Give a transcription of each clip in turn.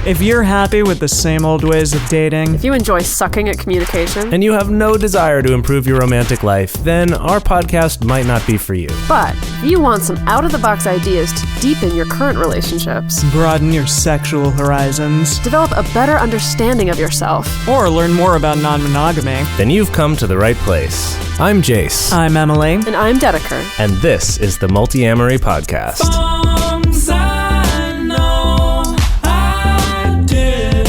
If you're happy with the same old ways of dating, If you enjoy sucking at communication, and you have no desire to improve your romantic life, then our podcast might not be for you. but if you want some out-of-the-box ideas to deepen your current relationships, broaden your sexual horizons, develop a better understanding of yourself, or learn more about non-monogamy, Then you've come to the right place. I'm Jase, I'm Emily. and I'm Dedeker. and this is the Multiamory podcast. Songs I know I did,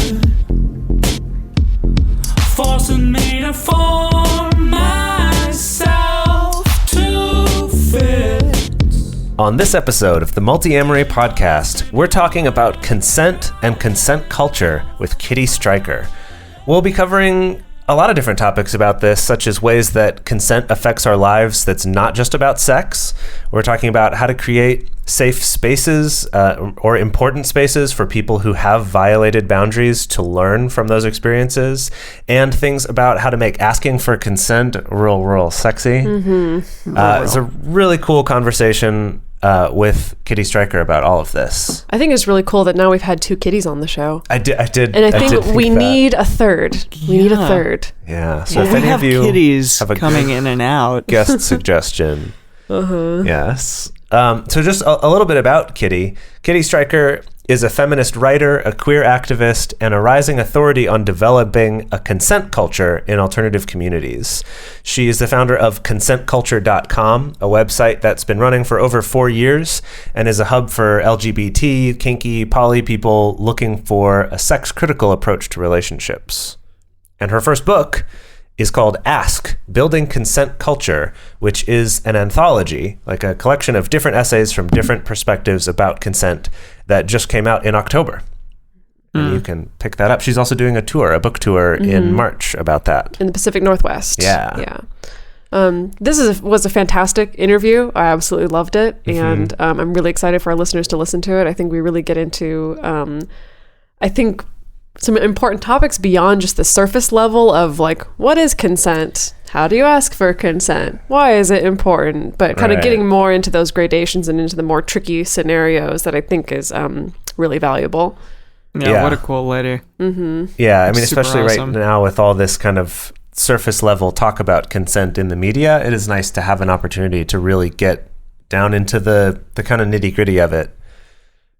forcing me to form myself to fit. On this episode of the Multiamory podcast, we're talking about consent and consent culture with Kitty Stryker. We'll be covering a lot of different topics about this, such as ways that consent affects our lives that's not just about sex. We're talking about how to create safe spaces or important spaces for people who have violated boundaries to learn from those experiences, and things about how to make asking for consent real sexy. It's a really cool conversation with Kitty Stryker about all of this. I think it's really cool that now we've had two kitties on the show. I did, And I think did we that. need a third. We need a third. Yeah. So Well, if we any have of you kitties have a coming good in and out. guest suggestion, yes. So just a little bit about Kitty. Kitty Stryker is a feminist writer, a queer activist, and a rising authority on developing a consent culture in alternative communities. She is the founder of consentculture.com, a website that's been running for over 4 years and is a hub for LGBT, kinky, poly people looking for a sex-critical approach to relationships. And her first book is called Ask, Building Consent Culture, which is an anthology, like a collection of different essays from different perspectives about consent that just came out in October. And you can pick that up. She's also doing a book tour in March about that. In the Pacific Northwest. Yeah. Yeah. This was a fantastic interview. I absolutely loved it. And I'm really excited for our listeners to listen to it. I think we really get into, some important topics beyond just the surface level of like, what is consent? How do you ask for consent? Why is it important? But kind of Right. getting more into those gradations and into the more tricky scenarios that I think is really valuable. Yeah, what a cool lady. Yeah, I mean, Super especially awesome. right now with all this kind of surface level talk about consent in the media, it is nice to have an opportunity to really get down into the kind of nitty gritty of it.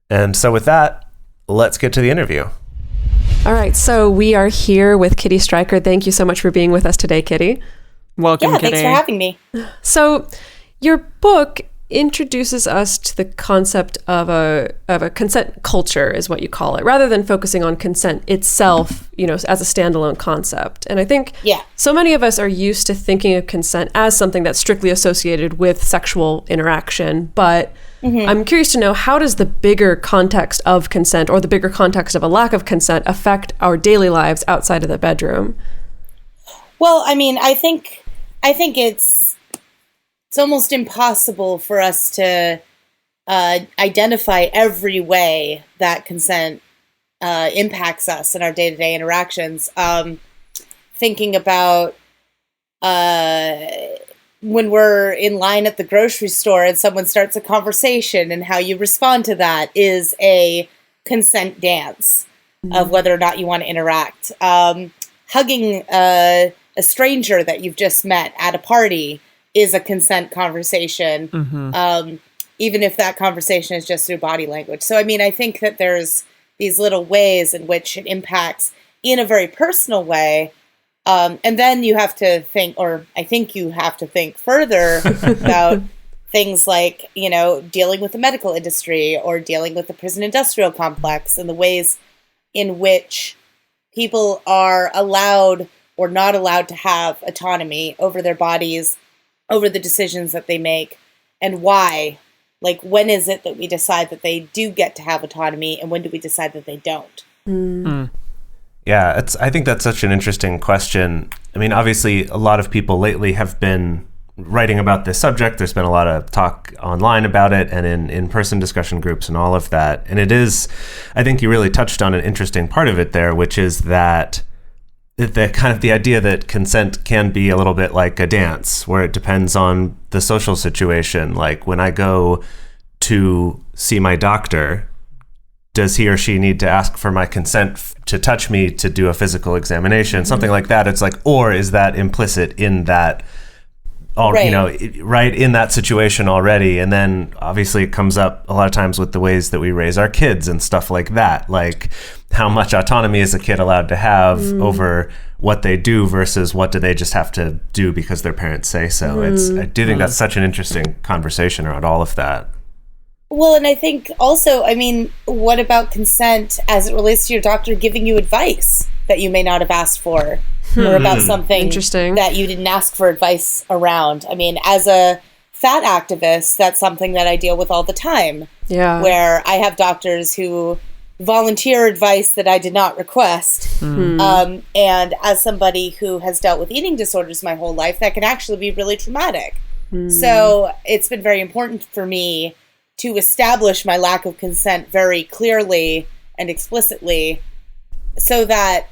And so with that, let's get to the interview. All right, so we are here with Kitty Stryker. Thank you so much for being with us today, Kitty. Welcome, Yeah, Kitty. thanks for having me. So your book introduces us to the concept of a consent culture, is what you call it, rather than focusing on consent itself, as a standalone concept. And I think so many of us are used to thinking of consent as something that's strictly associated with sexual interaction, but I'm curious to know, how does the bigger context of consent, or the bigger context of a lack of consent, affect our daily lives outside of the bedroom? Well, I mean, I think it's almost impossible for us to identify every way that consent impacts us in our day-to-day interactions. Thinking about when we're in line at the grocery store and someone starts a conversation, and how you respond to that is a consent dance of whether or not you want to interact. Hugging a stranger that you've just met at a party is a consent conversation, even if that conversation is just through body language. So, I mean, I think that there's these little ways in which it impacts in a very personal way. And then you have to think, or I think you have to think further about things like, dealing with the medical industry or dealing with the prison industrial complex, and the ways in which people are allowed or not allowed to have autonomy over their bodies, over the decisions that they make, and why. Like, when is it that we decide that they do get to have autonomy, and when do we decide that they don't? Yeah, I think that's such an interesting question. I mean, obviously, a lot of people lately have been writing about this subject. There's been a lot of talk online about it and in in-person discussion groups and all of that. And it is, I think you really touched on an interesting part of it there, which is that the idea that consent can be a little bit like a dance, where it depends on the social situation. Like when I go to see my doctor, does he or she need to ask for my consent to touch me to do a physical examination, something like that. It's like, or is that implicit in that, right in that situation already? And then obviously it comes up a lot of times with the ways that we raise our kids and stuff like that. Like, how much autonomy is a kid allowed to have over what they do versus what do they just have to do because their parents say so. I do think that's such an interesting conversation around all of that. Well, and I think also, I mean, what about consent as it relates to your doctor giving you advice that you may not have asked for, or about something Interesting. that you didn't ask for advice around? I mean, as a fat activist, that's something that I deal with all the time. Yeah. Where I have doctors who volunteer advice that I did not request. And as somebody who has dealt with eating disorders my whole life, that can actually be really traumatic. So it's been very important for me to establish my lack of consent very clearly and explicitly, so that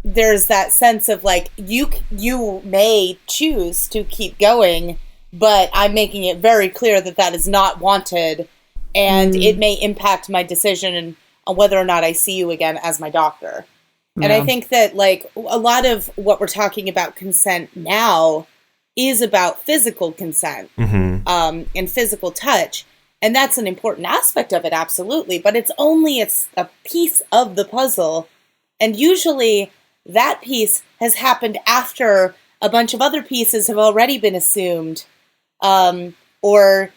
there's that sense of like, you may choose to keep going, but I'm making it very clear that that is not wanted, and it may impact my decision on whether or not I see you again as my doctor. Yeah. And I think that like a lot of what we're talking about consent now is about physical consent and physical touch. And that's an important aspect of it, absolutely. But it's a piece of the puzzle. And usually that piece has happened after a bunch of other pieces have already been assumed or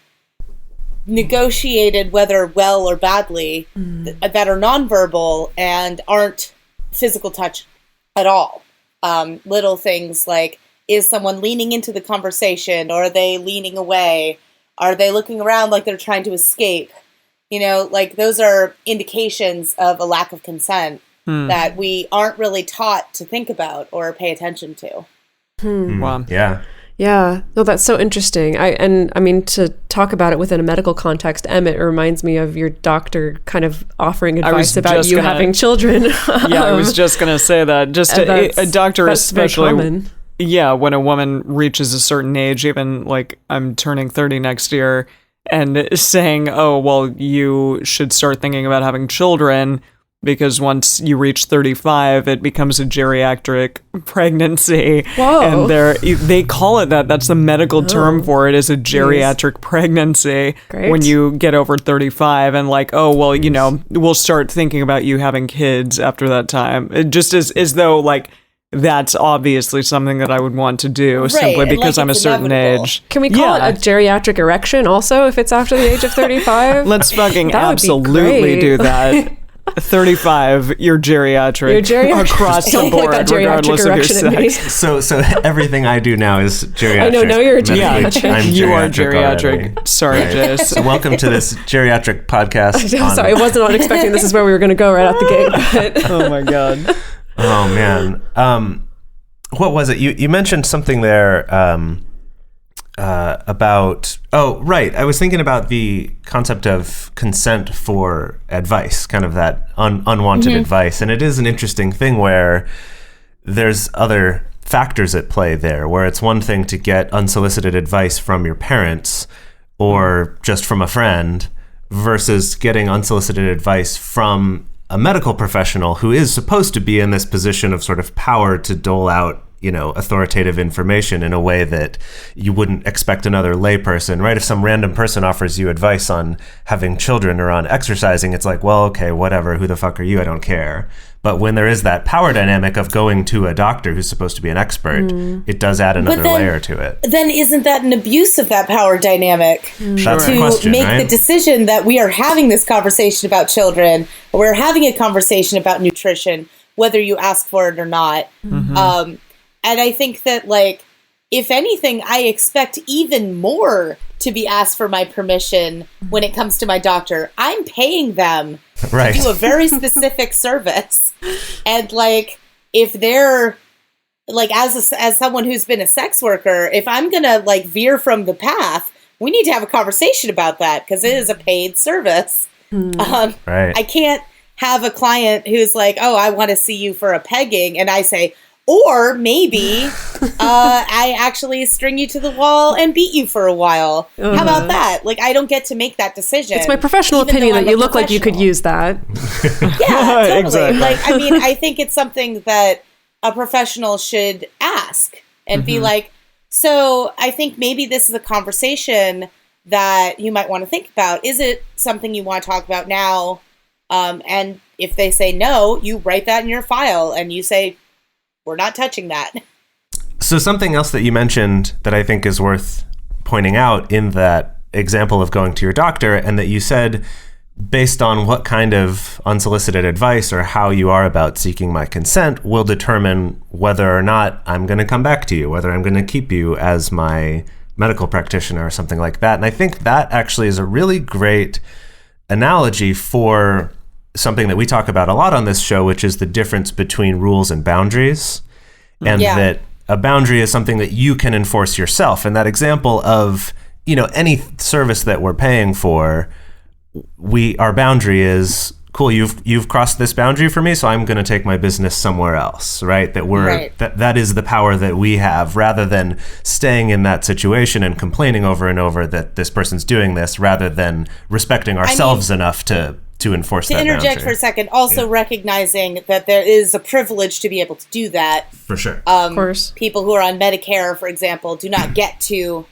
negotiated, whether well or badly, that are nonverbal and aren't physical touch at all. Little things like, is someone leaning into the conversation, or are they leaning away? Are they looking around like they're trying to escape? You know, like those are indications of a lack of consent that we aren't really taught to think about or pay attention to. Wow. Yeah. Yeah. No, that's so interesting. I mean, to talk about it within a medical context, Emmett, reminds me of your doctor kind of offering advice about you having children. Yeah, I was just going to say that. Just a doctor especially. Very common. Yeah, when a woman reaches a certain age, even like I'm turning 30 next year, and saying, oh, well, you should start thinking about having children because once you reach 35, it becomes a geriatric pregnancy. Whoa. And they call it that. That's the medical term for it, is a geriatric pregnancy. Great. When you get over 35, and like, oh, well, you know, we'll start thinking about you having kids after that time. It just as though like, that's obviously something that I would want to do simply because I'm a certain age. Can we call it a geriatric erection also if it's after the age of 35? Let's fucking absolutely do that. 35, you're geriatric, across the board, regardless of your sex. So everything I do now is geriatric. I know, now you're a geriatric. I'm you are geriatric. Geriatric. Sorry, Jase. So welcome to this geriatric podcast. I'm sorry, I was not expecting this is where we were going to go right out the gate. But. Oh my God. Oh man, what was it? You mentioned something there about. Oh right, I was thinking about the concept of consent for advice, kind of that unwanted advice, and it is an interesting thing where there's other factors at play there. Where it's one thing to get unsolicited advice from your parents or just from a friend, versus getting unsolicited advice from a medical professional who is supposed to be in this position of sort of power to dole out, you know, authoritative information in a way that you wouldn't expect another layperson, right? If some random person offers you advice on having children or on exercising, it's like, well, okay, whatever, who the fuck are you? I don't care. But when there is that power dynamic of going to a doctor who's supposed to be an expert, it does add another layer to it. Then isn't that an abuse of that power dynamic? That's to the question, make right? the decision that we are having this conversation about children, or we're having a conversation about nutrition, whether you ask for it or not. And I think that, like, if anything, I expect even more to be asked for my permission when it comes to my doctor. I'm paying them to do a very specific service. And, like, if they're, like, as someone who's been a sex worker, if I'm going to, like, veer from the path, we need to have a conversation about that because it is a paid service. I can't have a client who's like, oh, I want to see you for a pegging. And I say, Or maybe I actually string you to the wall and beat you for a while. How about that? Like, I don't get to make that decision. It's my professional even opinion though that I'm you a look like you could professional. use that. Yeah, totally. Exactly. Like, I mean, I think it's something that a professional should ask and be like, so I think maybe this is a conversation that you might want to think about. Is it something you want to talk about now? And if they say no, you write that in your file and you say, we're not touching that. So something else that you mentioned that I think is worth pointing out in that example of going to your doctor, and that you said, based on what kind of unsolicited advice or how you are about seeking my consent will determine whether or not I'm going to come back to you, whether I'm going to keep you as my medical practitioner or something like that. And I think that actually is a really great analogy for something that we talk about a lot on this show, which is the difference between rules and boundaries. And that a boundary is something that you can enforce yourself. And that example of, any service that we're paying for, our boundary is, cool, you've crossed this boundary for me, so I'm going to take my business somewhere else, right? That is the power that we have, rather than staying in that situation and complaining over and over that this person's doing this, rather than respecting ourselves enough to enforce that boundary. To interject for a second, also recognizing that there is a privilege to be able to do that. For sure. Of course. People who are on Medicare, for example, do not get to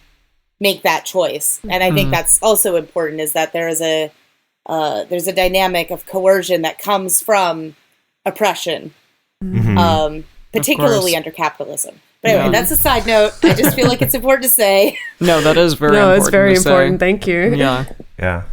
make that choice. And I think that's also important, is that there's a dynamic of coercion that comes from oppression, particularly under capitalism. But anyway, that's a side note. I just feel like it's important to say. No, that is very important. No, it's very to say. important. Thank you. Yeah. Yeah.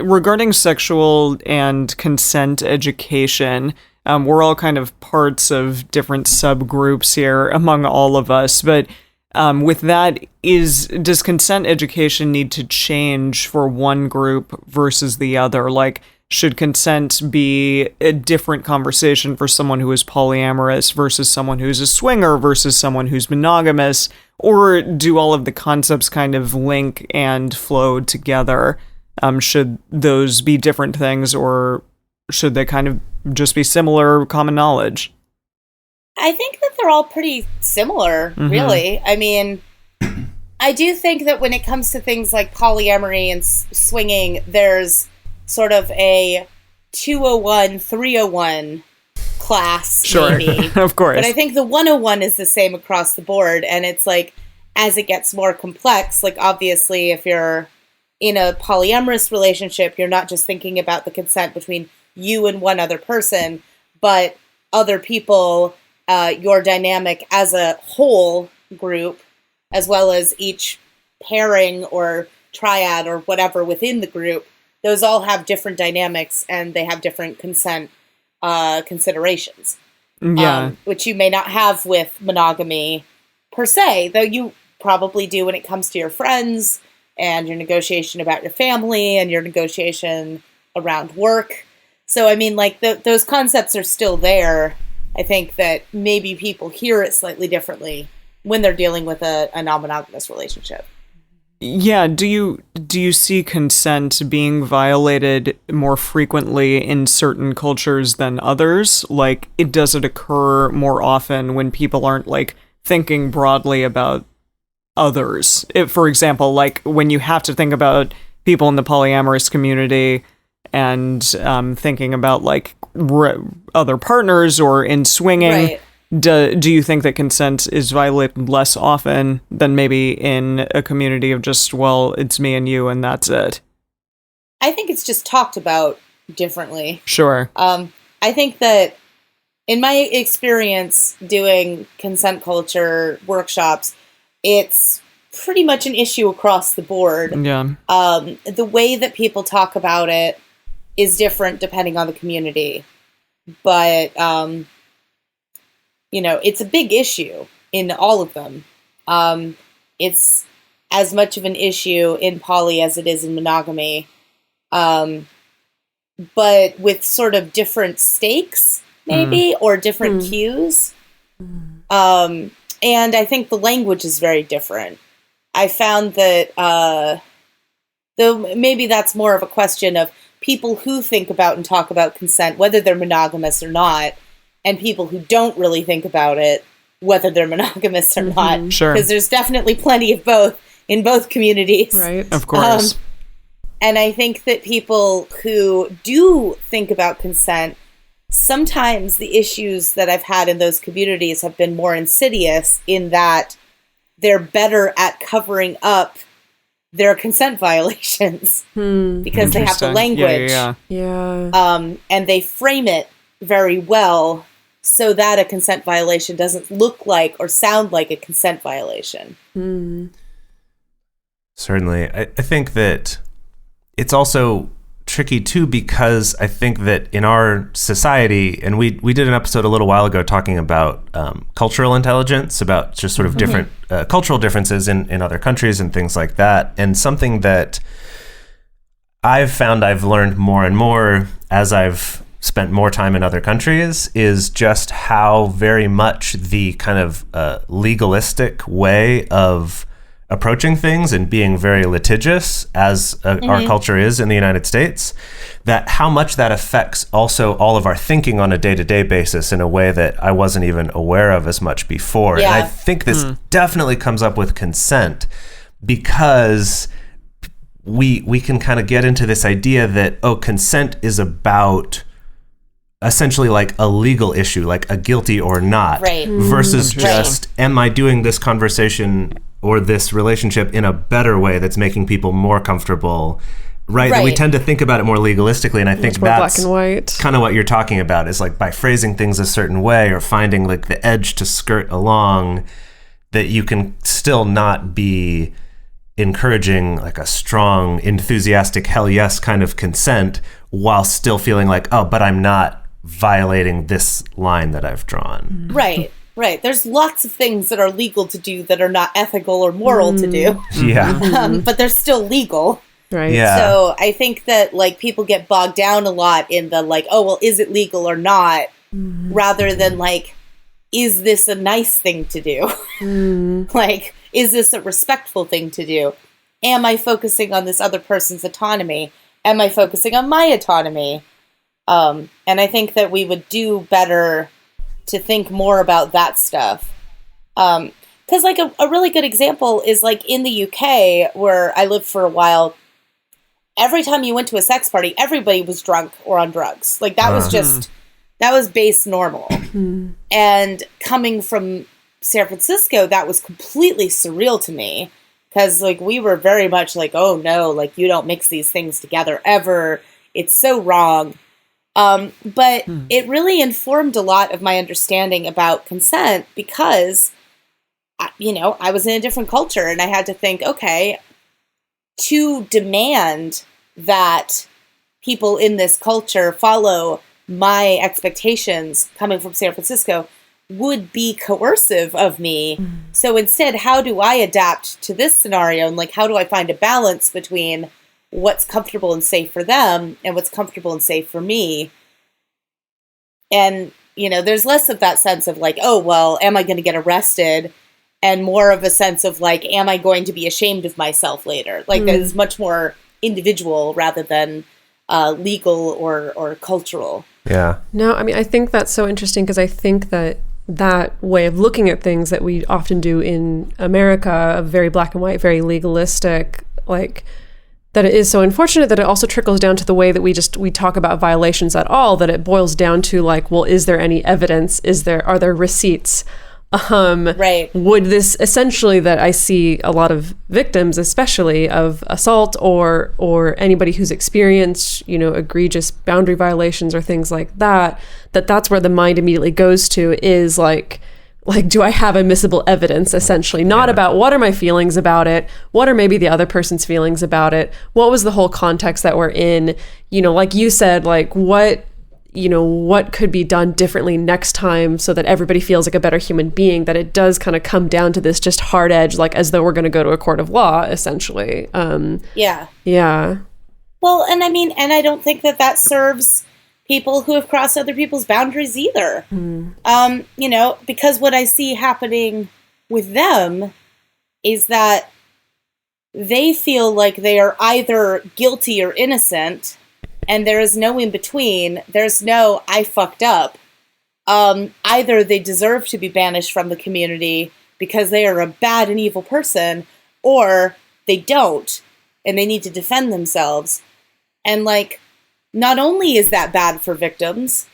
Regarding sexual and consent education, we're all kind of parts of different subgroups here among all of us, but with that, does consent education need to change for one group versus the other? Like, should consent be a different conversation for someone who is polyamorous versus someone who's a swinger versus someone who's monogamous? Or do all of the concepts kind of link and flow together? Should those be different things, or should they kind of just be similar common knowledge? I think that they're all pretty similar, really. I mean, I do think that when it comes to things like polyamory and swinging, there's sort of a 201, 301 class, maybe. Of course. But I think the 101 is the same across the board. And it's like, as it gets more complex, like obviously if you're in a polyamorous relationship, you're not just thinking about the consent between you and one other person, but other people, your dynamic as a whole group, as well as each pairing or triad or whatever within the group. Those all have different dynamics and they have different consent considerations, which you may not have with monogamy per se, though you probably do when it comes to your friends and your negotiation about your family and your negotiation around work. So, I mean, like, those concepts are still there. I think that maybe people hear it slightly differently when they're dealing with a non-monogamous relationship. Yeah, do you see consent being violated more frequently in certain cultures than others? Like, does it occur more often when people aren't, like, thinking broadly about others? If, for example, like, when you have to think about people in the polyamorous community and thinking about, like, other partners or in swinging, Right. Do you think that consent is violated less often than maybe in a community of just, well, it's me and you and that's it? I think it's just talked about differently. Sure. I think that in my experience doing consent culture workshops, it's pretty much an issue across the board. Yeah. The way that people talk about it is different depending on the community. But, it's a big issue in all of them. It's as much of an issue in poly as it is in monogamy. But with sort of different stakes, maybe, or different cues. And I think the language is very different. I found that, though maybe that's more of a question of people who think about and talk about consent, whether they're monogamous or not, and people who don't really think about it, whether they're monogamous or not. Sure. Because there's definitely plenty of both in both communities. Right. Of course. And I think that people who do think about consent, sometimes the issues that I've had in those communities have been more insidious in that they're better at covering up their consent violations because they have the Interesting. language. Yeah. And they frame it very well so that a consent violation doesn't look like or sound like a consent violation. Certainly. I think that it's also tricky too, because I think that in our society, and we did an episode a little while ago talking about cultural intelligence, about just sort of different cultural differences in other countries and things like that. And something that I've found I've learned more and more as I've spent more time in other countries is just how very much the kind of legalistic way of approaching things and being very litigious as our culture is in the United States, that how much that affects also all of our thinking on a day-to-day basis in a way that I wasn't even aware of as much before. Yeah. And I think this definitely comes up with consent, because we can kind of get into this idea that, oh, consent is about essentially like a legal issue, like a guilty or not, Right. versus Interesting. just, am I doing this conversation or this relationship in a better way that's making people more comfortable, right? And we Right. tend to think about it more legalistically, and I think It's more black that's and white. kind of what you're talking about, is like by phrasing things a certain way or finding like the edge to skirt along, that you can still not be encouraging like a strong, enthusiastic, hell yes kind of consent while still feeling like, oh, but I'm not violating this line that I've drawn. Right. Right. There's lots of things that are legal to do that are not ethical or moral to do, Yeah. but they're still legal. Right. Yeah. So I think that like people get bogged down a lot in the like, oh, well, is it legal or not? Rather than like, is this a nice thing to do? Like, is this a respectful thing to do? Am I focusing on this other person's autonomy? Am I focusing on my autonomy? And I think that we would do better to think more about that stuff. Because like a really good example is like in the UK, where I lived for a while, every time you went to a sex party, everybody was drunk or on drugs. Like that was just, that was base normal. And coming from San Francisco, that was completely surreal to me. Because like we were very much like, oh no, like you don't mix these things together ever. It's so wrong. But it really informed a lot of my understanding about consent because, you know, I was in a different culture and I had to think, okay, to demand that people in this culture follow my expectations coming from San Francisco would be coercive of me. So instead, how do I adapt to this scenario? And like, how do I find a balance between what's comfortable and safe for them and what's comfortable and safe for me? And, you know, there's less of that sense of like, oh, well, am I going to get arrested? And more of a sense of like, am I going to be ashamed of myself later? Like that is much more individual rather than legal or cultural. Yeah. No, I mean, I think that's so interesting because I think that that way of looking at things that we often do in America, very black and white, very legalistic, like that it is so unfortunate that it also trickles down to the way that we talk about violations at all, that it boils down to like, well, is there any evidence? Are there receipts? Right. Would this essentially that I see a lot of victims, especially of assault or anybody who's experienced, you know, egregious boundary violations or things like that, that's where the mind immediately goes to is like, do I have admissible evidence, essentially? Not about what are my feelings about it? What are maybe the other person's feelings about it? What was the whole context that we're in? You know, like you said, like what could be done differently next time so that everybody feels like a better human being, that it does kind of come down to this just hard edge, like as though we're going to go to a court of law, essentially. Yeah. Yeah. Well, and I mean, and I don't think that serves people who have crossed other people's boundaries either. You know, because what I see happening with them is that they feel like they are either guilty or innocent, and there is no in between. There's no, I fucked up. either they deserve to be banished from the community because they are a bad and evil person, or they don't, and they need to defend themselves. And, like, not only is that bad for victims,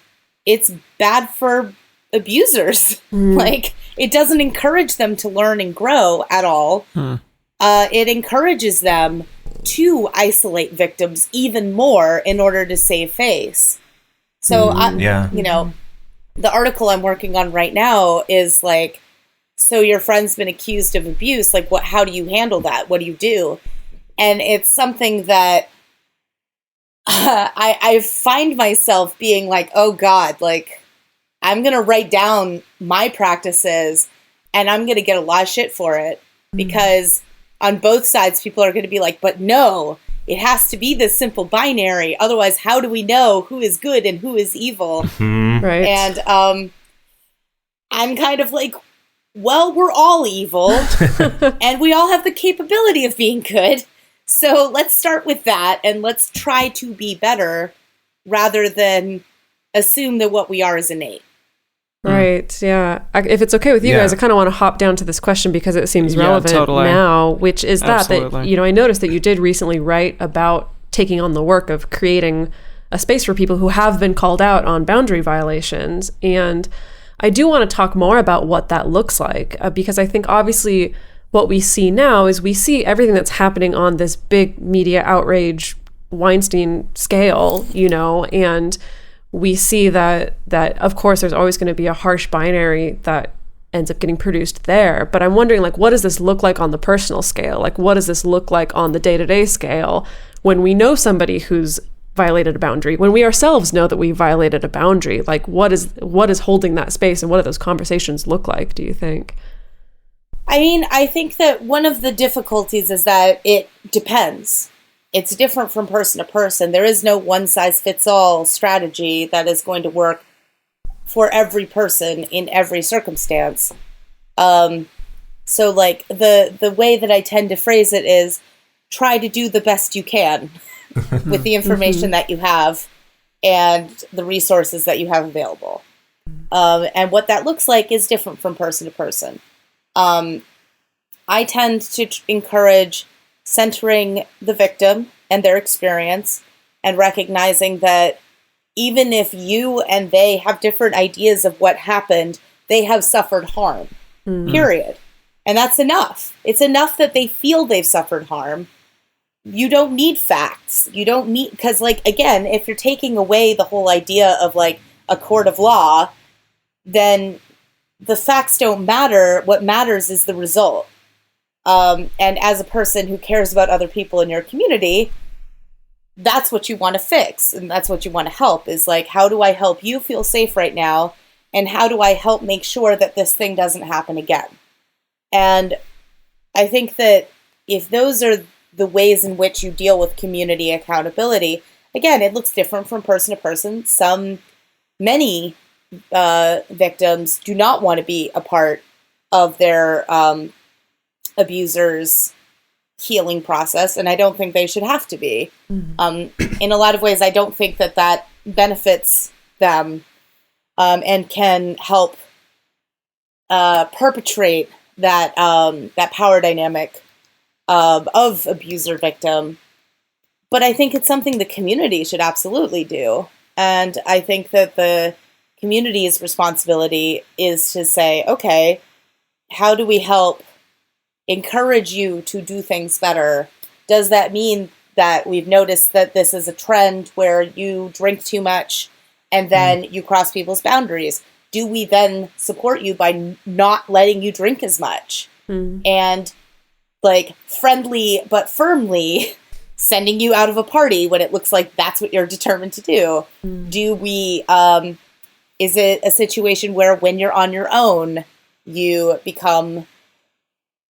it's bad for abusers. Like, it doesn't encourage them to learn and grow at all. It encourages them to isolate victims even more in order to save face. So, you know, the article I'm working on right now is like, so your friend's been accused of abuse. Like, how do you handle that? What do you do? And it's something that I find myself being like, oh God, like, I'm going to write down my practices and I'm going to get a lot of shit for it, because on both sides, people are going to be like, but no, it has to be this simple binary. Otherwise, how do we know who is good and who is evil? Right. And I'm kind of like, well, we're all evil and we all have the capability of being good. So let's start with that and let's try to be better rather than assume that what we are is innate. Right. Yeah. If it's okay with you guys, I kind of want to hop down to this question because it seems relevant now, which is that, you know, I noticed that you did recently write about taking on the work of creating a space for people who have been called out on boundary violations. And I do want to talk more about what that looks like, because I think obviously what we see now is we see everything that's happening on this big media outrage Weinstein scale, you know, and we see that of course there's always going to be a harsh binary that ends up getting produced there. But I'm wondering, like, what does this look like on the personal scale? Like, what does this look like on the day-to-day scale when we know somebody who's violated a boundary, when we ourselves know that we violated a boundary? Like, what is holding that space, and what do those conversations look like, do you think? I mean, I think that one of the difficulties is that it depends. It's different from person to person. There is no one-size-fits-all strategy that is going to work for every person in every circumstance. So, like, the way that I tend to phrase it is try to do the best you can with the information that you have and the resources that you have available. And what that looks like is different from person to person. I tend to encourage centering the victim and their experience and recognizing that even if you and they have different ideas of what happened, they have suffered harm, period. And that's enough. It's enough that they feel they've suffered harm. You don't need facts. You don't need, because, like, again, if you're taking away the whole idea of, like, a court of law, then the facts don't matter. What matters is the result. And as a person who cares about other people in your community, that's what you want to fix. And that's what you want to help, is like, how do I help you feel safe right now? And how do I help make sure that this thing doesn't happen again? And I think that if those are the ways in which you deal with community accountability, again, it looks different from person to person. Many victims do not want to be a part of their abuser's healing process, and I don't think they should have to be. In a lot of ways, I don't think that benefits them and can help perpetrate that power dynamic of abuser victim. But I think it's something the community should absolutely do. And I think that the community's responsibility is to say, okay, how do we help encourage you to do things better? Does that mean that we've noticed that this is a trend where you drink too much and then you cross people's boundaries? Do we then support you by not letting you drink as much? And, like, friendly but firmly sending you out of a party when it looks like that's what you're determined to do? Do we, is it a situation where when you're on your own, you become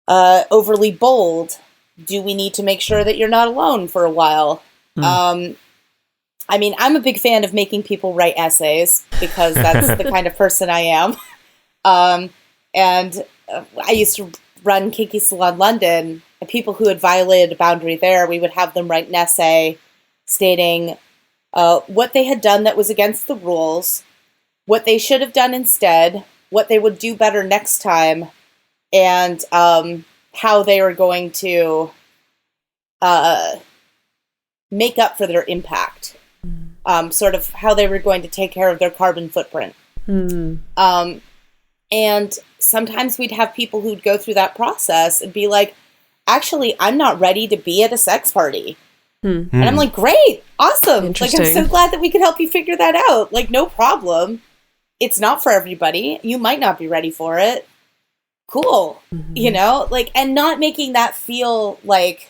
overly bold? Do we need to make sure that you're not alone for a while? I mean, I'm a big fan of making people write essays because that's the kind of person I am. And I used to run Kinky Salon London, and people who had violated a boundary there, we would have them write an essay stating what they had done that was against the rules, what they should have done instead, what they would do better next time, and how they were going to make up for their impact. Sort of how they were going to take care of their carbon footprint. And sometimes we'd have people who'd go through that process and be like, actually, I'm not ready to be at a sex party. And I'm like, great, awesome. Like, I'm so glad that we could help you figure that out. Like, no problem. It's not for everybody. You might not be ready for it. Cool. You know, like, and not making that feel like,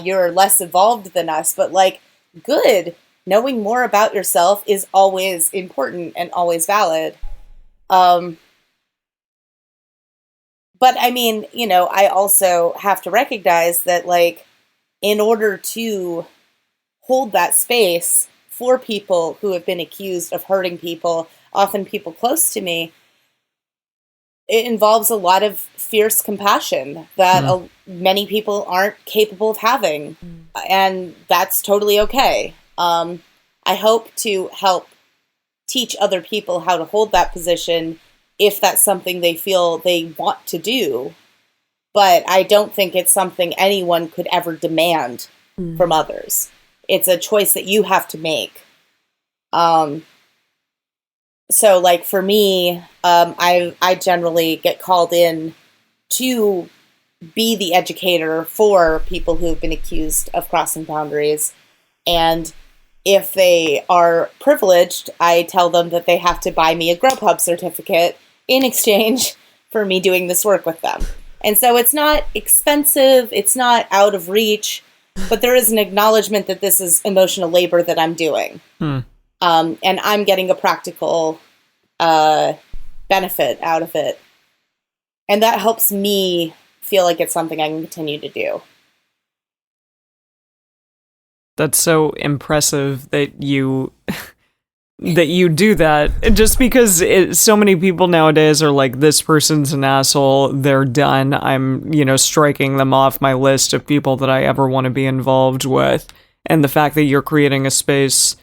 you're less evolved than us, but like, good. Knowing more about yourself is always important and always valid. But I mean, you know, I also have to recognize that, like, in order to hold that space for people who have been accused of hurting people, often people close to me, it involves a lot of fierce compassion that many people aren't capable of having. And that's totally okay. I hope to help teach other people how to hold that position if that's something they feel they want to do. But I don't think it's something anyone could ever demand from others. It's a choice that you have to make. So, like, for me, I generally get called in to be the educator for people who have been accused of crossing boundaries. And if they are privileged, I tell them that they have to buy me a Grubhub certificate in exchange for me doing this work with them. And so it's not expensive, it's not out of reach, but there is an acknowledgement that this is emotional labor that I'm doing. And I'm getting a practical benefit out of it. And that helps me feel like it's something I can continue to do. That's so impressive that you do that, just because so many people nowadays are like, this person's an asshole, they're done, I'm, striking them off my list of people that I ever want to be involved with. And the fact that you're creating a space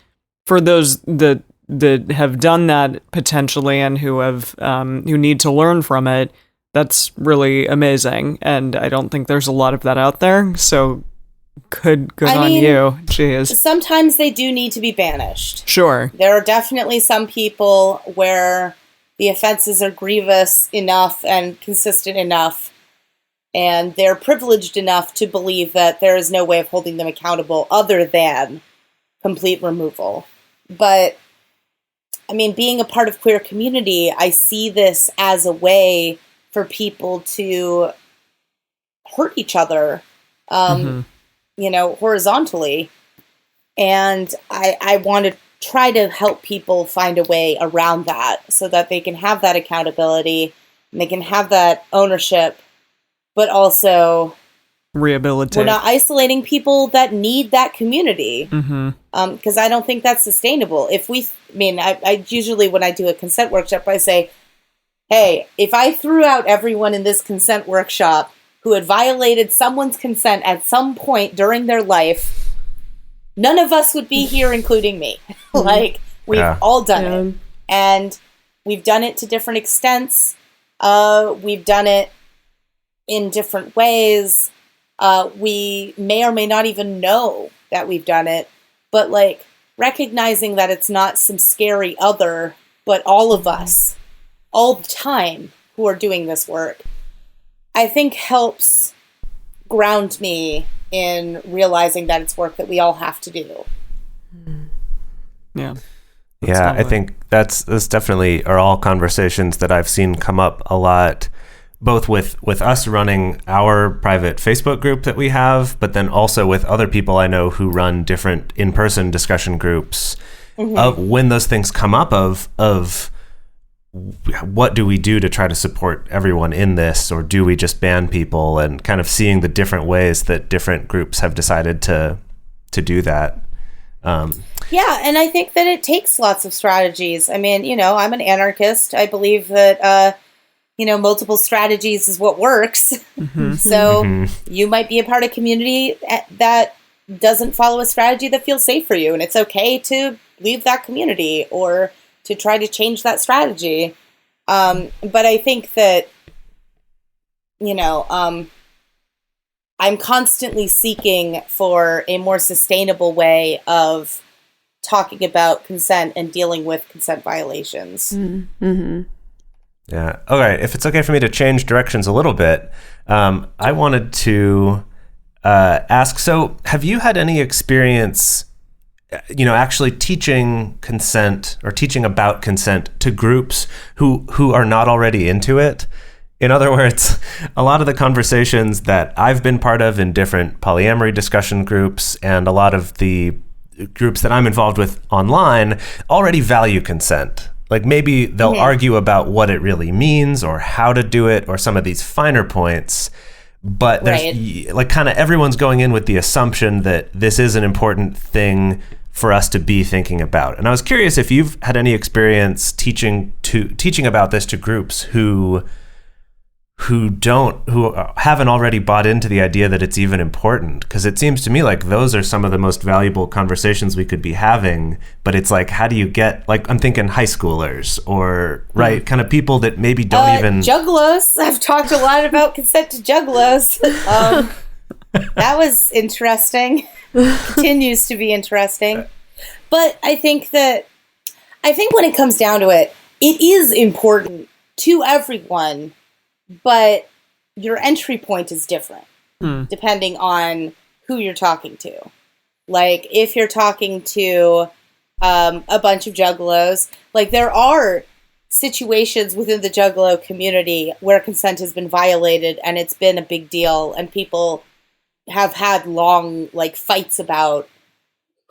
for those that have done that potentially and who need to learn from it, that's really amazing. And I don't think there's a lot of that out there. So good on you. Jeez. Sometimes they do need to be banished. Sure. There are definitely some people where the offenses are grievous enough and consistent enough, and they're privileged enough to believe that there is no way of holding them accountable other than complete removal. But, I mean, being a part of queer community, I see this as a way for people to hurt each other, horizontally. And I want to try to help people find a way around that so that they can have that accountability and they can have that ownership, but also rehabilitate. We're not isolating people that need that community. Because I don't think that's sustainable. I usually, when I do a consent workshop, I say, hey, if I threw out everyone in this consent workshop who had violated someone's consent at some point during their life, none of us would be here, including me. We've all done it. And we've done it to different extents. We've done it in different ways. We may or may not even know that we've done it. But, recognizing that it's not some scary other, but all of us, all the time, who are doing this work, I think helps ground me in realizing that it's work that we all have to do. Yeah. Yeah, I think that's definitely are all conversations that I've seen come up a lot, both with us running our private Facebook group that we have, but then also with other people I know who run different in-person discussion groups of when those things come up of what do we do to try to support everyone in this, or do we just ban people, and kind of seeing the different ways that different groups have decided to do that. Yeah, and I think that it takes lots of strategies. I mean, I'm an anarchist. I believe that, multiple strategies is what works. So you might be a part of a community that doesn't follow a strategy that feels safe for you, and it's okay to leave that community or try to change that strategy. But I think that, I'm constantly seeking for a more sustainable way of talking about consent and dealing with consent violations. Mm-hmm. Yeah. All right. If it's okay for me to change directions a little bit, I wanted to ask, so have you had any experience, actually teaching consent or teaching about consent to groups who are not already into it? In other words, a lot of the conversations that I've been part of in different polyamory discussion groups and a lot of the groups that I'm involved with online already value consent. Like maybe they'll argue about what it really means or how to do it or some of these finer points. But there's like kind of everyone's going in with the assumption that this is an important thing for us to be thinking about. And I was curious if you've had any experience teaching about this to groups who haven't already bought into the idea that it's even important, because it seems to me like those are some of the most valuable conversations we could be having. But it's like, how do you get, like, I'm thinking high schoolers or kind of people that maybe don't even juggalos. I've talked a lot about consent to juggalos. That was interesting. Continues to be interesting. But I think when it comes down to it, it is important to everyone. But your entry point is different depending on who you're talking to. Like, if you're talking to a bunch of juggalos, like, there are situations within the juggalo community where consent has been violated and it's been a big deal, and people have had long, like, fights about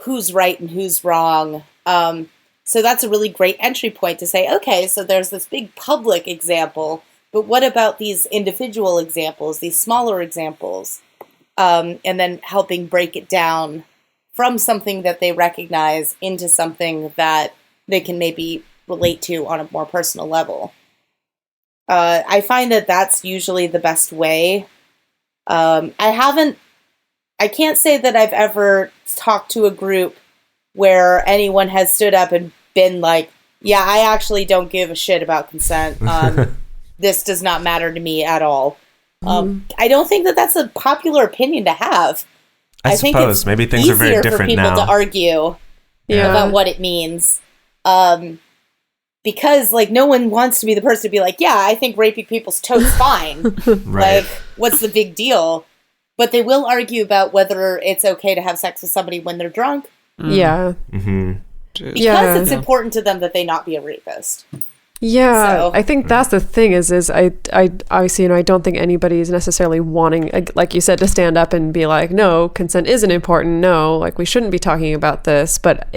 who's right and who's wrong. So that's a really great entry point to say, okay, so there's this big public example, but what about these individual examples, these smaller examples, and then helping break it down from something that they recognize into something that they can maybe relate to on a more personal level. I find that that's usually the best way. I can't say that I've ever talked to a group where anyone has stood up and been like, yeah, I actually don't give a shit about consent. This does not matter to me at all. I don't think that that's a popular opinion to have. I think suppose maybe things are very different for people now to argue about what it means. Because, like, no one wants to be the person to be like, yeah, I think raping people's toes fine. Right. Like, what's the big deal? But they will argue about whether it's okay to have sex with somebody when they're drunk. Yeah. Mm-hmm. Because it's important to them that they not be a rapist. Yeah, So- I think that's the thing is I obviously, I don't think anybody is necessarily wanting, like you said, to stand up and be like, no, consent isn't important. No, like, we shouldn't be talking about this. But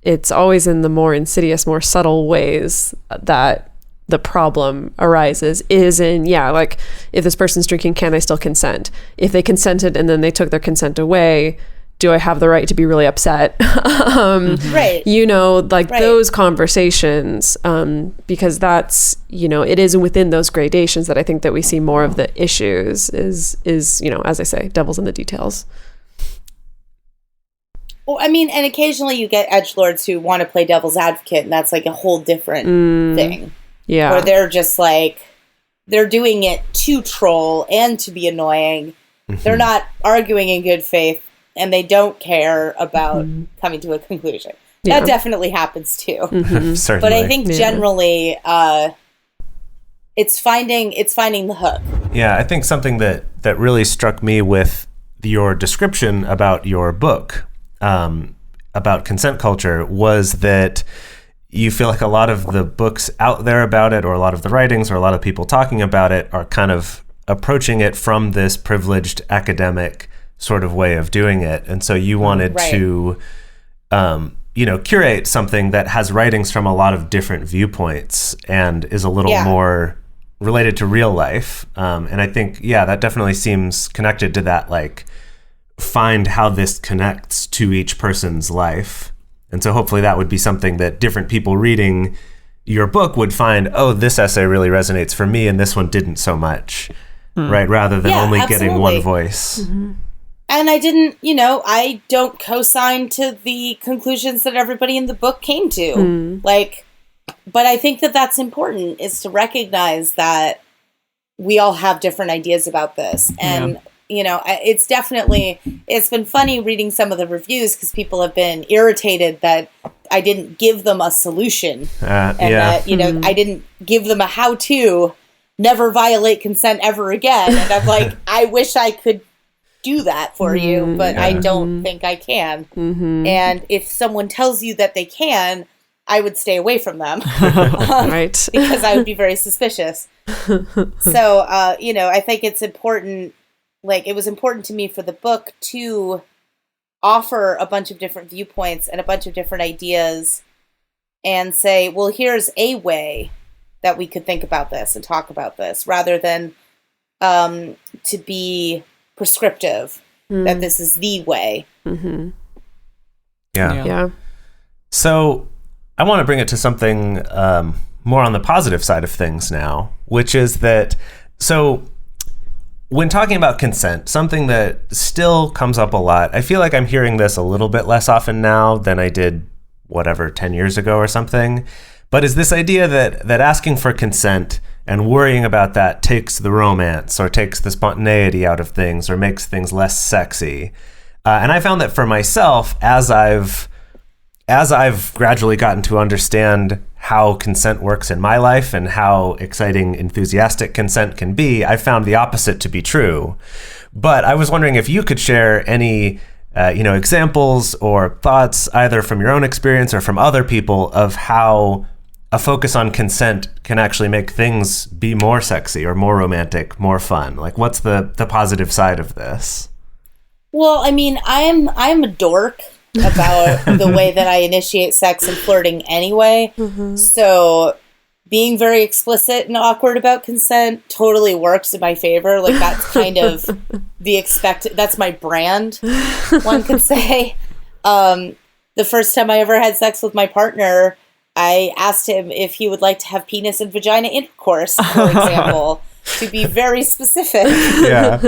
it's always in the more insidious, more subtle ways that the problem arises is in, like, if this person's drinking, can they still consent? If they consented and then they took their consent away, do I have the right to be really upset? Right. Those conversations, because that's, it is within those gradations that I think that we see more of the issues is, as I say, devil's in the details. Well, I mean, and occasionally you get edgelords who want to play devil's advocate, and that's like a whole different thing. Yeah. Where they're just like, they're doing it to troll and to be annoying. They're not arguing in good faith, and they don't care about coming to a conclusion. Yeah. That definitely happens too. Certainly. But I think generally, it's finding the hook. Yeah, I think something that really struck me with your description about your book, about consent culture, was that you feel like a lot of the books out there about it, or a lot of the writings, or a lot of people talking about it, are kind of approaching it from this privileged academic sort of way of doing it. And so you wanted to, curate something that has writings from a lot of different viewpoints and is a little more related to real life. And I think, that definitely seems connected to that, like, find how this connects to each person's life. And so hopefully that would be something that different people reading your book would find, oh, this essay really resonates for me and this one didn't so much, right? Rather than only getting one voice. And I didn't, I don't co-sign to the conclusions that everybody in the book came to. Like, but I think that that's important, is to recognize that we all have different ideas about this. And, you know, it's been funny reading some of the reviews because people have been irritated that I didn't give them a solution. And that, you know, I didn't give them a how-to, never violate consent ever again. And I'm like, I wish I could do that for you, but I don't think I can. And if someone tells you that they can, I would stay away from them. Right. Because I would be very suspicious. So, you know, I think it's important, like, it was important to me for the book to offer a bunch of different viewpoints and a bunch of different ideas and say, well, here's a way that we could think about this and talk about this, rather than to be prescriptive that this is the way. Yeah. So I want to bring it to something more on the positive side of things now, which is that, so when talking about consent, something that still comes up a lot, I feel like I'm hearing this a little bit less often now than I did, 10 years ago or something, but is this idea that asking for consent and worrying about that takes the romance or takes the spontaneity out of things or makes things less sexy. And I found that for myself, as I've gradually gotten to understand how consent works in my life and how exciting, enthusiastic consent can be, I found the opposite to be true. But I was wondering if you could share any examples or thoughts, either from your own experience or from other people, of how a focus on consent can actually make things be more sexy or more romantic, more fun. Like, what's the positive side of this? Well, I mean, I'm a dork about the way that I initiate sex and flirting anyway. So being very explicit and awkward about consent totally works in my favor. Like, that's kind of that's my brand, one could say. The first time I ever had sex with my partner, I asked him if he would like to have penis and vagina intercourse, for example, to be very specific. Yeah.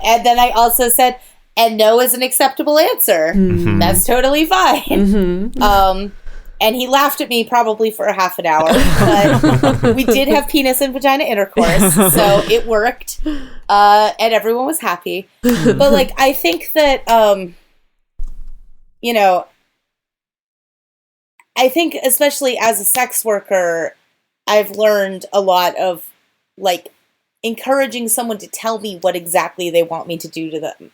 And then I also said, and no is an acceptable answer. That's totally fine. And he laughed at me probably for a half an hour, but we did have penis and vagina intercourse, so it worked, and everyone was happy. But, like, I think that, I think especially as a sex worker, I've learned a lot of, like, encouraging someone to tell me what exactly they want me to do to them,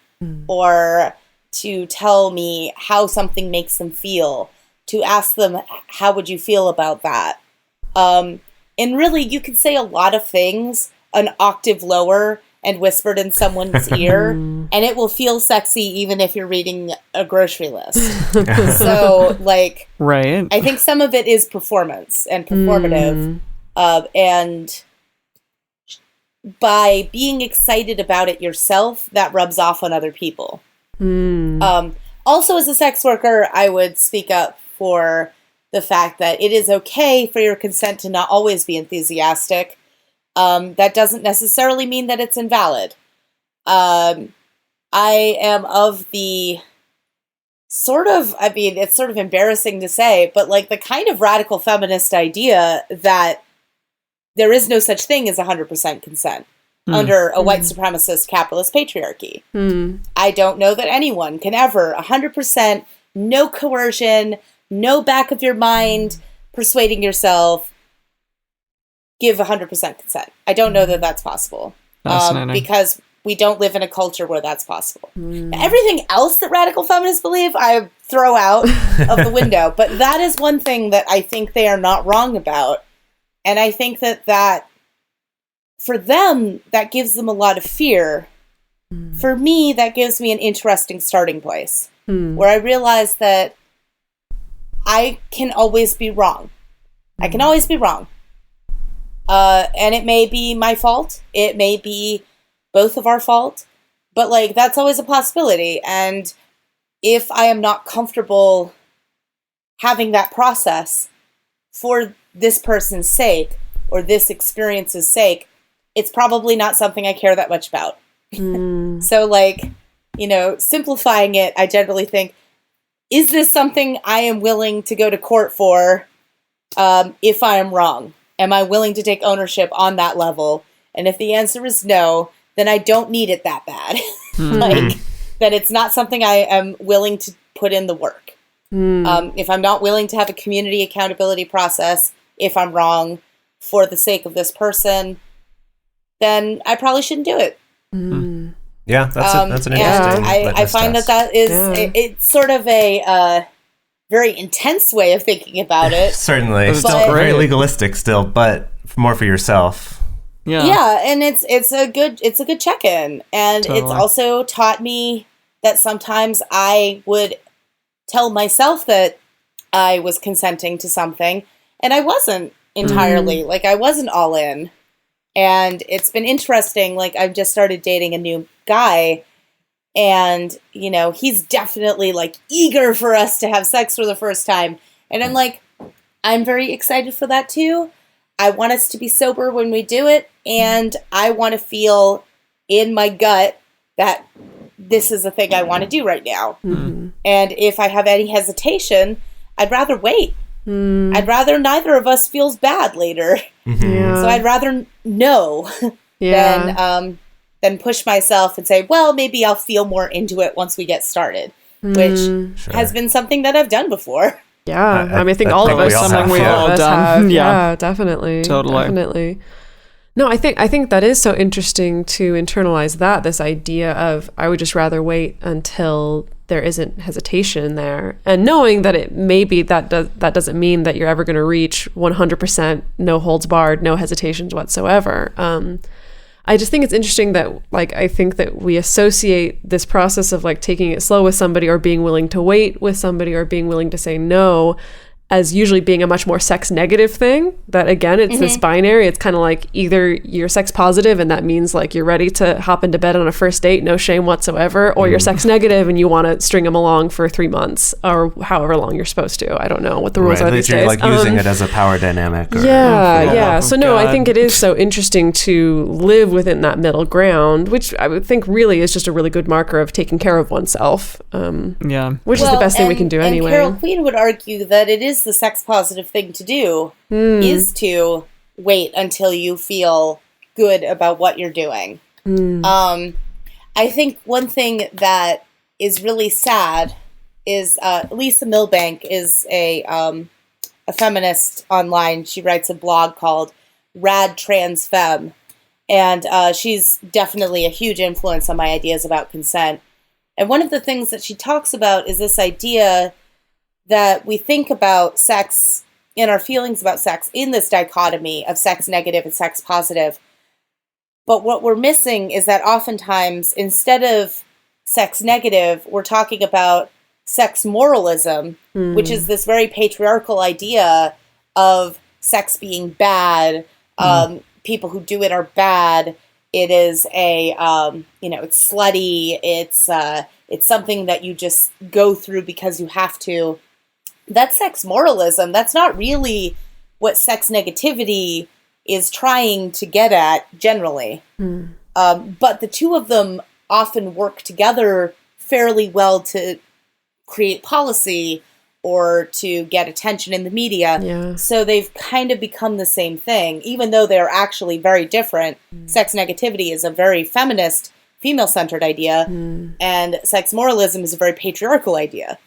or to tell me how something makes them feel, to ask them, how would you feel about that? And really, you can say a lot of things an octave lower and whispered in someone's ear, and it will feel sexy even if you're reading a grocery list. So, like, right. I think some of it is performance and performative, and by being excited about it yourself, that rubs off on other people. Also, as a sex worker, I would speak up for the fact that it is okay for your consent to not always be enthusiastic. That doesn't necessarily mean that it's invalid. I am of the it's sort of embarrassing to say, but, like, the kind of radical feminist idea that there is no such thing as 100% consent under a white supremacist capitalist patriarchy. I don't know that anyone can ever 100%, no coercion, no back of your mind persuading yourself, give 100% consent. I don't know that that's possible. Because we don't live in a culture where that's possible. Everything else that radical feminists believe, I throw out of the window. But that is one thing that I think they are not wrong about. And I think that for them, that gives them a lot of fear. For me, that gives me an interesting starting place, where I realize that I can always be wrong. I can always be wrong. And it may be my fault. It may be both of our fault. But, like, that's always a possibility. And if I am not comfortable having that process for this person's sake or this experience's sake, it's probably not something I care that much about. So, like, simplifying it, I generally think, is this something I am willing to go to court for if I am wrong? Am I willing to take ownership on that level? And if the answer is no, then I don't need it that bad. Like, that it's not something I am willing to put in the work. If I'm not willing to have a community accountability process, if I'm wrong for the sake of this person, then I probably shouldn't do it. Yeah, that's an interesting. I find that is it's sort of a very intense way of thinking about it. Certainly, still very legalistic, still, but more for yourself. Yeah, and it's a good check-in, and it's also taught me that sometimes I would tell myself that I was consenting to something, and I wasn't entirely. Like, I wasn't all in. And it's been interesting. Like, I've just started dating a new guy, and, you know, he's definitely, like, eager for us to have sex for the first time. And I'm like, I'm very excited for that, too. I want us to be sober when we do it, and I want to feel in my gut that this is the thing I want to do right now. And if I have any hesitation, I'd rather wait. I'd rather neither of us feels bad later. So I'd rather know than push myself and say, well, maybe I'll feel more into it once we get started, which has been something that I've done before. Yeah, I mean, I think all of us, something we've all done. Yeah, definitely, definitely. No, I think that is so interesting to internalize this idea of I would just rather wait until there isn't hesitation there, and knowing that it maybe that doesn't mean that you're ever going to reach 100% no holds barred, no hesitations whatsoever. I just think it's interesting that, like, I think that we associate this process of, like, taking it slow with somebody or being willing to wait with somebody or being willing to say no as usually being a much more sex negative thing. That, again, it's this binary. It's kind of like either you're sex positive and that means, like, you're ready to hop into bed on a first date, no shame whatsoever, or you're sex negative and you want to string them along for 3 months or however long you're supposed to. I don't know what the rules are these days. You're, like, using it as a power dynamic. So no, I think it is so interesting to live within that middle ground, which I would think really is just a really good marker of taking care of oneself. Which is the best thing we can do anyway. And Carol Queen would argue that it is the sex positive thing to do, is to wait until you feel good about what you're doing. I think one thing that is really sad is Lisa Milbank is a feminist online. She writes a blog called Rad Trans Femme, and she's definitely a huge influence on my ideas about consent. And one of the things that she talks about is this idea that we think about sex and our feelings about sex in this dichotomy of sex negative and sex positive. But what we're missing is that oftentimes, instead of sex negative, we're talking about sex moralism, which is this very patriarchal idea of sex being bad. People who do it are bad. It is it's slutty. It's something that you just go through because you have to. That's sex moralism. That's not really what sex negativity is trying to get at generally. But the two of them often work together fairly well to create policy or to get attention in the media. So they've kind of become the same thing, even though they're actually very different. Sex negativity is a very feminist, female-centered idea, and sex moralism is a very patriarchal idea.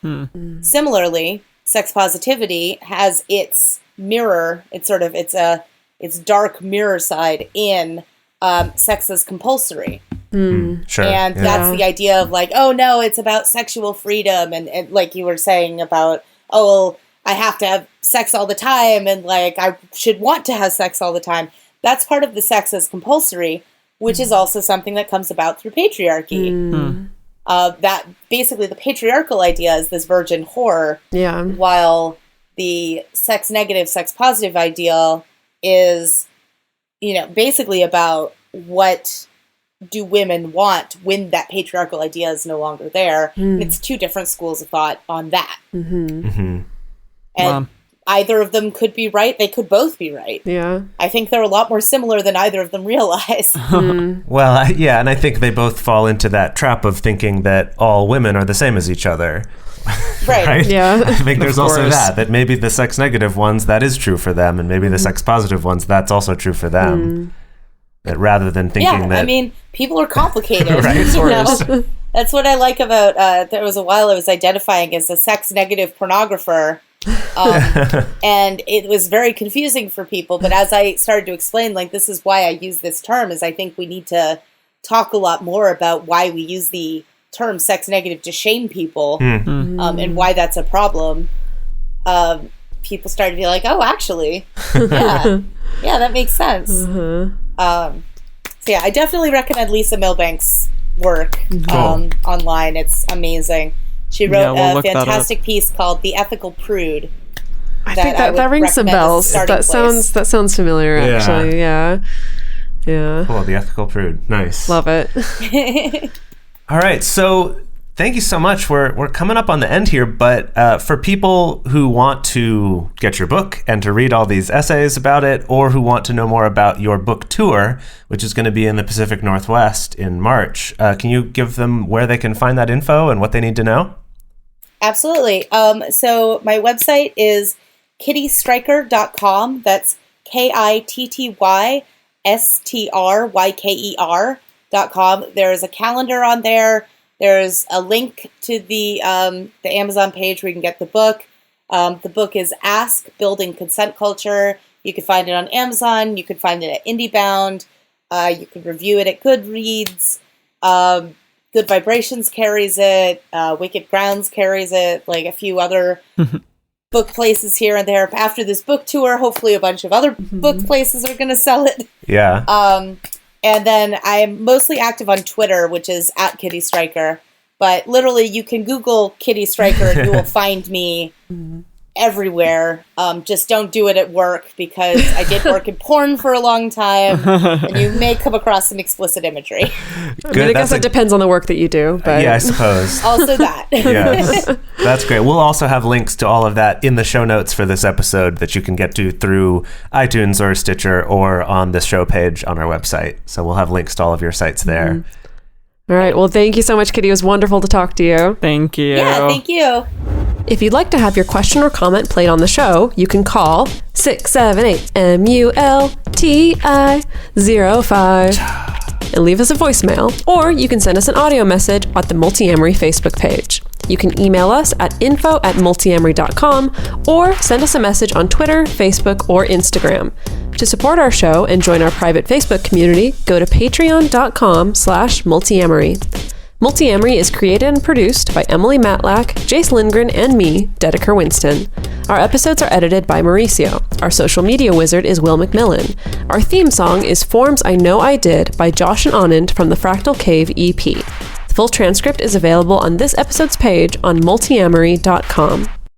Similarly, sex positivity has its mirror, it's dark mirror side in sex as compulsory. And that's the idea of, like, oh no, it's about sexual freedom, and like you were saying about, oh, well, I have to have sex all the time, and, like, I should want to have sex all the time. That's part of the sex as compulsory, which is also something that comes about through patriarchy. That basically the patriarchal idea is this virgin whore, while the sex negative, sex positive ideal is, basically about what do women want when that patriarchal idea is no longer there. It's two different schools of thought on that. And either of them could be right. They could both be right. I think they're a lot more similar than either of them realize. Well, and I think they both fall into that trap of thinking that all women are the same as each other. Right. Yeah. I think there's Of also course. that maybe the sex negative ones, that is true for them, and maybe the sex positive ones, that's also true for them. That rather than thinking that... I mean, people are complicated. Right, of you know? course. That's what I like about, there was a while I was identifying as a sex negative pornographer. And it was very confusing for people. But as I started to explain, like, this is why I use this term, is I think we need to talk a lot more about why we use the term sex negative to shame people, and why that's a problem. People started to be like, oh, actually, yeah, that makes sense. So yeah, I definitely recommend Lisa Milbank's work online. It's amazing. She wrote we'll a look that up. fantastic piece called "The Ethical Prude." I think I would that rings some recommend as a bells. starting That sounds familiar, Yeah. actually. Yeah. Cool, the ethical prude. Nice. Love it. All right, so thank you so much. We're coming up on the end here, but for people who want to get your book and to read all these essays about it, or who want to know more about your book tour, which is going to be in the Pacific Northwest in March, can you give them where they can find that info and what they need to know? Absolutely. So my website is kittystryker.com. That's KITTYSTRYKER.com. There's a calendar on there. There's a link to the Amazon page where you can get the book. The book is Ask, Building Consent Culture. You can find it on Amazon. You can find it at IndieBound. You can review it at Goodreads. Good Vibrations carries it. Wicked Grounds carries it. Like a few other book places here and there. After this book tour, hopefully a bunch of other book places are going to sell it. Yeah. And then I'm mostly active on Twitter, which is at Kitty Stryker. But literally, you can Google Kitty Stryker and you will find me everywhere. Just don't do it at work, because I did work in porn for a long time, and you may come across some explicit imagery. I mean, I guess it depends on the work that you do. But Yeah, I suppose. Also that. Yes, that's great. We'll also have links to all of that in the show notes for this episode that you can get to through iTunes or Stitcher or on the show page on our website. So we'll have links to all of your sites there. All right. Well, thank you so much, Kitty. It was wonderful to talk to you. Thank you. Yeah, thank you. If you'd like to have your question or comment played on the show, you can call 678-MULTI-05 and leave us a voicemail, or you can send us an audio message at the Multiamory Facebook page. You can email us at info@multiamory.com or send us a message on Twitter, Facebook, or Instagram. To support our show and join our private Facebook community, go to patreon.com/multiamory. Multiamory is created and produced by Emily Matlack, Jase Lindgren, and me, Dedeker Winston. Our episodes are edited by Mauricio. Our social media wizard is Will McMillan. Our theme song is Forms I Know I Did by Josh and Anand from the Fractal Cave EP. The full transcript is available on this episode's page on multiamory.com.